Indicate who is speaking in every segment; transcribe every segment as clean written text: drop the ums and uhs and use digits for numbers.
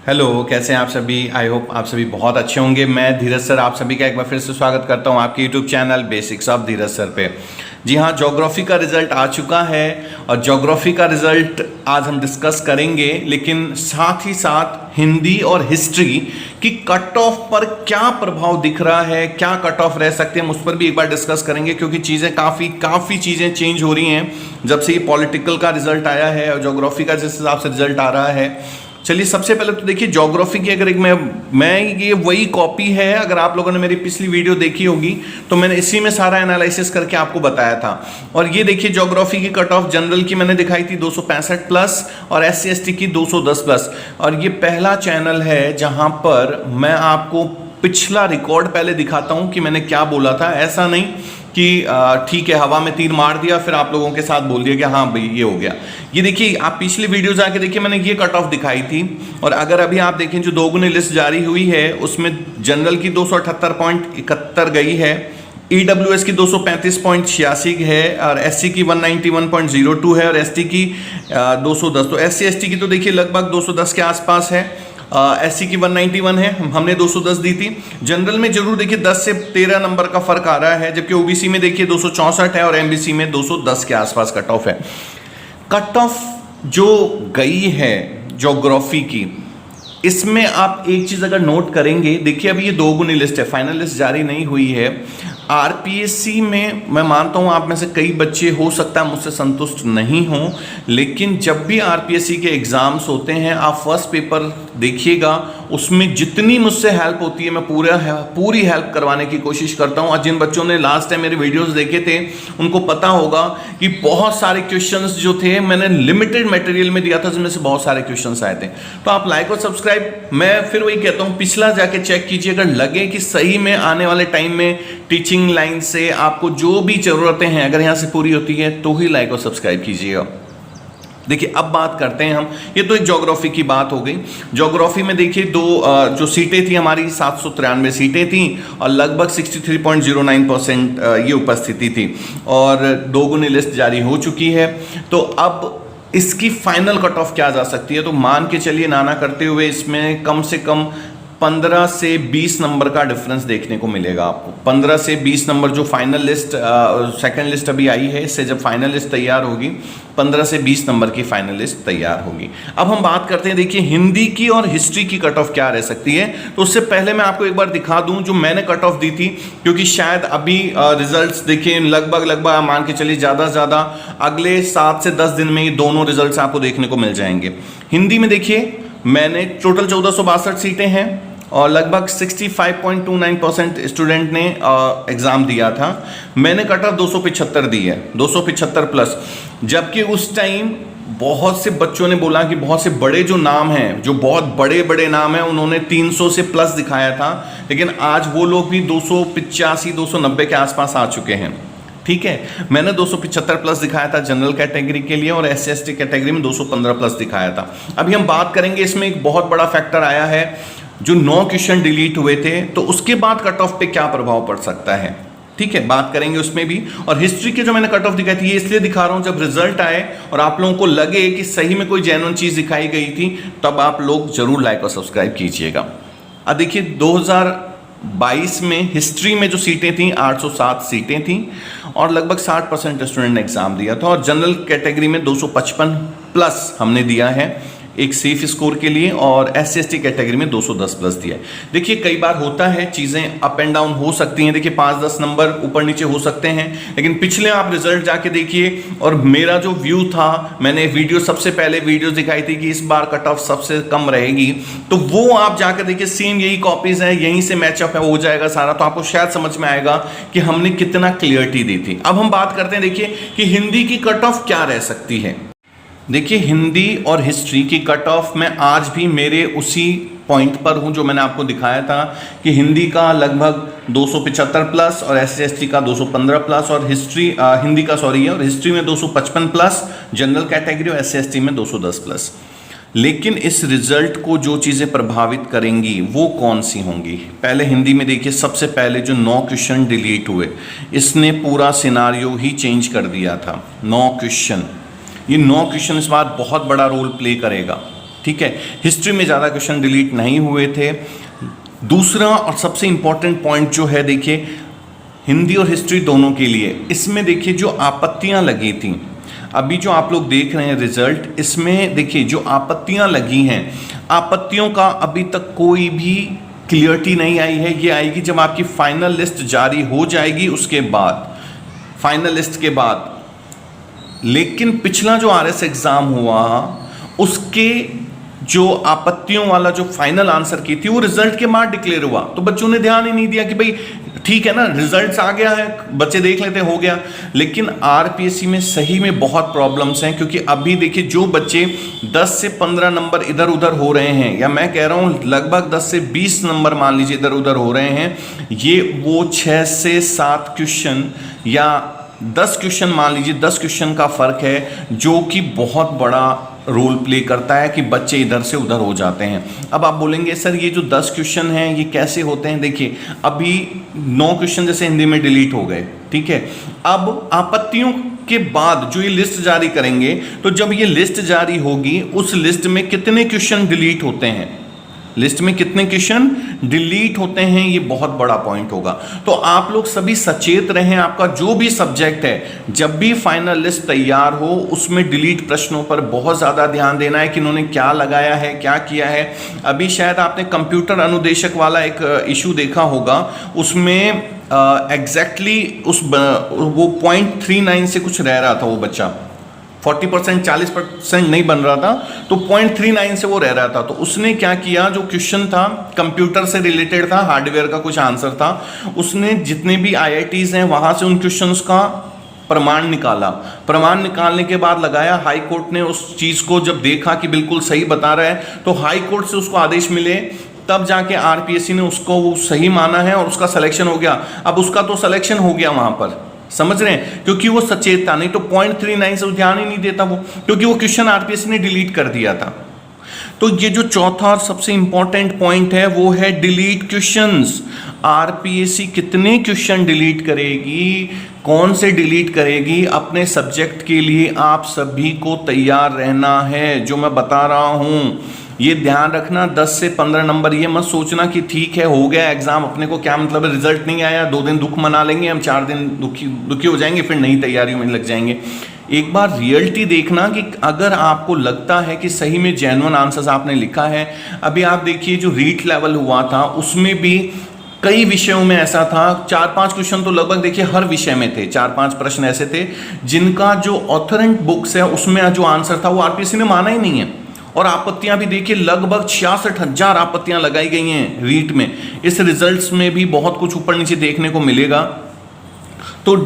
Speaker 1: Hello, कैसे हैं आप सभी। आई होप आप सभी बहुत अच्छे होंगे। मैं धीरज सर आप सभी का एक बार फिर से स्वागत करता हूं आपके YouTube channel basics of Dheeraj sir पे। जी हाँ, ज्योग्राफी का रिजल्ट आ चुका है और ज्योग्राफी का रिजल्ट आज हम डिस्कस करेंगे, लेकिन साथ ही साथ हिंदी और हिस्ट्री की कट ऑफ पर क्या प्रभाव दिख रहा है, क्या कट ऑफ रह सकते हैं, उस पर भी एक बार डिस्कस करेंगे, क्योंकि चीज़ें काफ़ी चीज़ें चेंज हो रही हैं जब से ये पॉलिटिकल का रिजल्ट आया है और ज्योग्राफी का जिस हिसाब से रिजल्ट आ रहा है। चलिए, सबसे पहले तो देखिए ज्योग्राफी की अगर एक मैं ये वही कॉपी है। अगर आप लोगों ने मेरी पिछली वीडियो देखी होगी तो मैंने इसी में सारा एनालिसिस करके आपको बताया था। और ये देखिए ज्योग्राफी की कट ऑफ जनरल की मैंने दिखाई थी 265 प्लस और SC ST की 210 प्लस। और ये पहला चैनल है जहां पर मैं आपको पिछला रिकॉर्ड पहले दिखाता हूं कि मैंने क्या बोला था। ऐसा नहीं कि ठीक है हवा में तीर मार दिया फिर आप लोगों के साथ बोल दिया कि हाँ भाई ये हो गया। ये देखिए, आप पिछली वीडियो जाके देखिए, मैंने ये कट ऑफ दिखाई थी। और अगर अभी आप देखें जो दोगुनी लिस्ट जारी हुई है उसमें जनरल की 278.71 गई है, EWS की 235.86 है और SC की 191.02 है और ST की 210। तो SC ST की तो देखिए लगभग 210 के आसपास है। SC की 191 है, हमने 210 दी थी। जनरल में जरूर देखिए 10 से 13 नंबर का फर्क आ रहा है, जबकि OBC में देखिए 264 है और MBC में 210 के आसपास कट ऑफ है। कट ऑफ जो गई है ज्योग्राफी की, इसमें आप एक चीज अगर नोट करेंगे, देखिए अभी ये दोगुनी लिस्ट है, फाइनल लिस्ट जारी नहीं हुई है। RPSC में मैं मानता हूं आप में से कई बच्चे हो सकता है मुझसे संतुष्ट नहीं हो, लेकिन जब भी RPSC के एग्जाम्स होते हैं आप फर्स्ट पेपर देखिएगा, उसमें जितनी मुझसे हेल्प होती है मैं पूरी हेल्प करवाने की कोशिश करता हूं। और जिन बच्चों ने लास्ट टाइम मेरे वीडियोस देखे थे उनको पता होगा कि बहुत सारे क्वेश्चंस जो थे मैंने लिमिटेड मटेरियल में दिया था, जिनमें से बहुत सारे क्वेश्चंस आए थे। तो आप लाइक और सब्सक्राइब, मैं फिर वही कहता हूं पिछला जाके चेक कीजिए। अगर लगे कि सही में आने वाले टाइम में टीचिंग लाइन से आपको जो भी जरूरतें हैं अगर यहां से पूरी होती है तो ही लाइक और सब्सक्राइब कीजिएगा। देखिए अब बात करते हैं हम, ये तो एक ज्योग्राफी की बात हो गई। ज्योग्राफी में देखिए जो सीटें थी हमारी 793 सीटें थी और लगभग 63.09% ये उपस्थिति थी और दोगुनी लिस्ट जारी हो चुकी है। तो अब इसकी फाइनल कट ऑफ क्या जा सकती है, तो मान के चलिए नाना करते हुए इसमें कम से कम 15 से 20 नंबर का डिफरेंस देखने को मिलेगा आपको। 15 से 20 नंबर जो फाइनल लिस्ट सेकंड लिस्ट अभी आई है, इससे जब फाइनल लिस्ट तैयार होगी 15 से 20 नंबर की फाइनल लिस्ट तैयार होगी। अब हम बात करते हैं, देखिए हिंदी की और हिस्ट्री की कट ऑफ क्या रह सकती है। तो उससे पहले मैं आपको एक बार दिखा दूं जो मैंने कट ऑफ दी थी, क्योंकि शायद अभी रिजल्ट्स देखिए लगभग मान के चलिए ज़्यादा से ज़्यादा अगले 7 से 10 दिन में ये दोनों रिजल्ट्स आपको देखने को मिल जाएंगे। हिंदी में देखिए मैंने टोटल 1462 सीटें हैं और लगभग 65.29% स्टूडेंट ने एग्ज़ाम दिया था। मैंने कट ऑफ 275 दी है, 275 प्लस। जबकि उस टाइम बहुत से बच्चों ने बोला कि बहुत से बड़े जो नाम हैं, जो बहुत बड़े बड़े नाम हैं, उन्होंने 300 से प्लस दिखाया था, लेकिन आज वो लोग भी 285 290 के आसपास आ चुके हैं। ठीक है, मैंने 275 प्लस दिखाया था जनरल कैटेगरी के लिए और SC ST कैटेगरी में 215 प्लस दिखाया था। अभी हम बात करेंगे, इसमें एक बहुत बड़ा फैक्टर आया है, जो 9 क्वेश्चन डिलीट हुए थे, तो उसके बाद कट ऑफ पे क्या प्रभाव पड़ सकता है। ठीक है, बात करेंगे उसमें भी। और हिस्ट्री के जो मैंने कट ऑफ दिखाई थी, ये इसलिए दिखा रहा हूं जब रिजल्ट आए और आप लोगों को लगे कि सही में कोई जेन्युइन चीज दिखाई गई थी, तब आप लोग जरूर लाइक और सब्सक्राइब कीजिएगा। अब देखिए 2022 में हिस्ट्री में जो सीटें थी 807 सीटें थी और लगभग 60% स्टूडेंट ने एग्जाम दिया था और जनरल कैटेगरी में 255 प्लस हमने दिया है एक सेफ स्कोर के लिए और SC ST कैटेगरी में 210 प्लस दिया है। देखिए कई बार होता है, चीज़ें अप एंड डाउन हो सकती हैं। देखिए 5-10 नंबर ऊपर नीचे हो सकते हैं, लेकिन पिछले आप रिजल्ट जाके देखिए और मेरा जो व्यू था, मैंने वीडियो सबसे पहले वीडियो दिखाई थी कि इस बार कट ऑफ सबसे कम रहेगी, तो वो आप जाकर देखिए सेम यही कॉपीज है, यहीं से मैचअप हो जाएगा सारा, तो आपको शायद समझ में आएगा कि हमने कितना क्लियरिटी दी थी। अब हम बात करते हैं देखिए कि हिंदी की कट ऑफ क्या रह सकती है। देखिए हिंदी और हिस्ट्री की कट ऑफ में आज भी मेरे उसी पॉइंट पर हूं जो मैंने आपको दिखाया था कि हिंदी का लगभग 275 प्लस और SC ST का 215 प्लस और हिंदी का और हिस्ट्री में 255 प्लस, जनरल कैटेगरी और SC ST में 210 प्लस। लेकिन इस रिजल्ट को जो चीज़ें प्रभावित करेंगी वो कौन सी होंगी। पहले हिंदी में देखिए, सबसे पहले जो 9 क्वेश्चन डिलीट हुए, इसने पूरा सिनारियो ही चेंज कर दिया था। 9 क्वेश्चन, ये 9 क्वेश्चन इस बार बहुत बड़ा रोल प्ले करेगा। ठीक है, हिस्ट्री में ज़्यादा क्वेश्चन डिलीट नहीं हुए थे। दूसरा और सबसे इंपॉर्टेंट पॉइंट जो है, देखिए हिंदी और हिस्ट्री दोनों के लिए इसमें देखिए जो आपत्तियां लगी थी, अभी जो आप लोग देख रहे हैं रिजल्ट, इसमें देखिए जो आपत्तियां लगी हैं, आपत्तियों का अभी तक कोई भी क्लियरिटी नहीं आई है। ये आएगी जब आपकी फाइनल लिस्ट जारी हो जाएगी, उसके बाद फाइनल लिस्ट के बाद। लेकिन पिछला जो आरएस एग्जाम हुआ उसके जो आपत्तियों वाला जो फाइनल आंसर की थी वो रिजल्ट के बाद डिक्लेयर हुआ, तो बच्चों ने ध्यान ही नहीं दिया कि भाई ठीक है ना, रिजल्ट्स आ गया है, बच्चे देख लेते हो गया। लेकिन आरपीएससी में सही में बहुत प्रॉब्लम्स हैं, क्योंकि अभी देखिए जो बच्चे 10 से 15 नंबर इधर उधर हो रहे हैं, या मैं कह रहा हूं लगभग 10 से 20 नंबर मान लीजिए इधर उधर हो रहे हैं, ये वो 6 से 7 क्वेश्चन या 10 क्वेश्चन मान लीजिए, 10 क्वेश्चन का फर्क है, जो कि बहुत बड़ा रोल प्ले करता है कि बच्चे इधर से उधर हो जाते हैं। अब आप बोलेंगे सर ये जो 10 क्वेश्चन हैं ये कैसे होते हैं? देखिए अभी 9 क्वेश्चन जैसे हिंदी में डिलीट हो गए, ठीक है। अब आपत्तियों के बाद जो ये लिस्ट जारी करेंगे, तो जब ये लिस्ट जारी होगी उस लिस्ट में कितने क्वेश्चन डिलीट होते हैं, लिस्ट में कितने क्वेश्चन डिलीट होते हैं, ये बहुत बड़ा पॉइंट होगा। तो आप लोग सभी सचेत रहें, आपका जो भी सब्जेक्ट है जब भी फाइनल लिस्ट तैयार हो उसमें डिलीट प्रश्नों पर बहुत ज़्यादा ध्यान देना है कि उन्होंने क्या लगाया है, क्या किया है। अभी शायद आपने कंप्यूटर अनुदेशक वाला एक इशू देखा होगा, उसमें एग्जैक्टली वो 0.39 से कुछ रह रहा था, वो बच्चा 40% 40% नहीं बन रहा था, तो 0.39 से वो रह रहा था। तो उसने क्या किया, जो क्वेश्चन था कंप्यूटर से रिलेटेड था, हार्डवेयर का कुछ आंसर था, उसने जितने भी IITs हैं वहां से उन क्वेश्चंस का प्रमाण निकाला। प्रमाण निकालने के बाद लगाया, हाई कोर्ट ने उस चीज को जब देखा कि बिल्कुल सही बता रहा है, तो हाई कोर्ट से उसको आदेश मिले, तब जाके आरपीएससी ने उसको वो सही माना है और उसका सिलेक्शन हो गया। अब उसका तो सिलेक्शन हो गया वहां पर, समझ रहे हैं, क्योंकि वो सचेत था। नहीं तो 0.39 से ध्यान ही नहीं देता वो, क्योंकि वो क्वेश्चन आरपीएससी ने डिलीट कर दिया था। तो ये जो चौथा और सबसे इंपॉर्टेंट पॉइंट है वो है डिलीट क्वेश्चंस। आरपीएससी कितने क्वेश्चन डिलीट करेगी, कौन से डिलीट करेगी, अपने सब्जेक्ट के लिए आप सभी को तैयार रहना है। जो मैं बता रहा हूं ये ध्यान रखना, 10 से 15 नंबर, ये मत सोचना कि ठीक है हो गया एग्जाम, अपने को क्या मतलब है, रिजल्ट नहीं आया, 2 दिन दुख मना लेंगे हम, 4 दिन दुखी हो जाएंगे, फिर नई तैयारियों में लग जाएंगे। एक बार रियलिटी देखना कि अगर आपको लगता है कि सही में जेन्युइन आंसर्स आपने लिखा है। अभी आप देखिए जो रीट लेवल हुआ था उसमें भी कई विषयों में ऐसा था, 4-5 क्वेश्चन तो लगभग देखिए हर विषय में थे, 4-5 प्रश्न ऐसे थे जिनका जो ऑथरेंट बुक्स है उसमें जो आंसर था वो आरपीएससी ने माना ही नहीं है। और आपत्तियां भी देखिए लगभग 66,000 आपत्तियां लगाई गई हैं रीट में। इस रिजल्ट्स में भी बहुत कुछ ऊपर नीचे देखने को मिलेगा। तो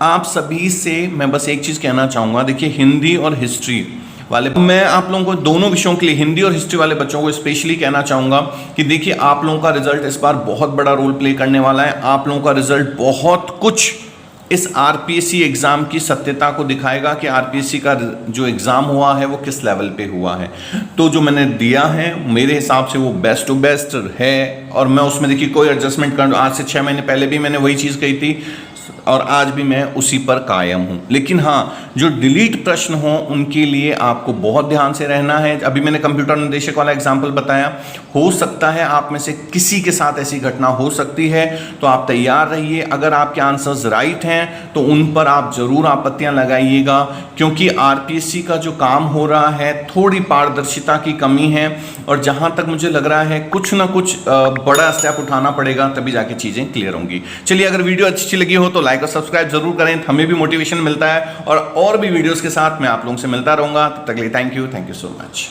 Speaker 1: आप सभी से मैं बस एक चीज कहना चाहूंगा, देखिए हिंदी और हिस्ट्री वाले, मैं आप लोगों को दोनों विषयों के लिए, हिंदी और हिस्ट्री वाले बच्चों को स्पेशली कहना चाहूंगा कि देखिए आप लोगों का रिजल्ट इस बार बहुत बड़ा रोल प्ले करने वाला है। आप लोगों का रिजल्ट बहुत कुछ इस आरपीएससी एग्जाम की सत्यता को दिखाएगा कि आरपीएससी का जो एग्जाम हुआ है वो किस लेवल पे हुआ है। तो जो मैंने दिया है मेरे हिसाब से वो बेस्ट टू बेस्ट है, और मैं उसमें देखिए कोई एडजस्टमेंट कर, आज से 6 महीने पहले भी मैंने वही चीज़ कही थी और आज भी मैं उसी पर कायम हूं। लेकिन हाँ, जो डिलीट प्रश्न हो उनके लिए आपको बहुत ध्यान से रहना है। अभी मैंने कंप्यूटर निर्देशक वाला एग्जाम्पल बताया, हो सकता है आप में से किसी के साथ ऐसी घटना हो सकती है, तो आप तैयार रहिए। अगर आपके आंसर्स राइट हैं तो उन पर आप जरूर आपत्तियां लगाइएगा, क्योंकि आरपीएससी का जो काम हो रहा है थोड़ी पारदर्शिता की कमी है, और जहां तक मुझे लग रहा है कुछ ना कुछ बड़ा स्टेप उठाना पड़ेगा, तभी जाके चीजें क्लियर होंगी। चलिए, अगर वीडियो अच्छी लगी हो तो लाइक और सब्सक्राइब जरूर करें, हमें भी मोटिवेशन मिलता है, और भी वीडियोस के साथ मैं आप लोगों से मिलता रहूंगा। तब तक के लिए थैंक यू सो मच।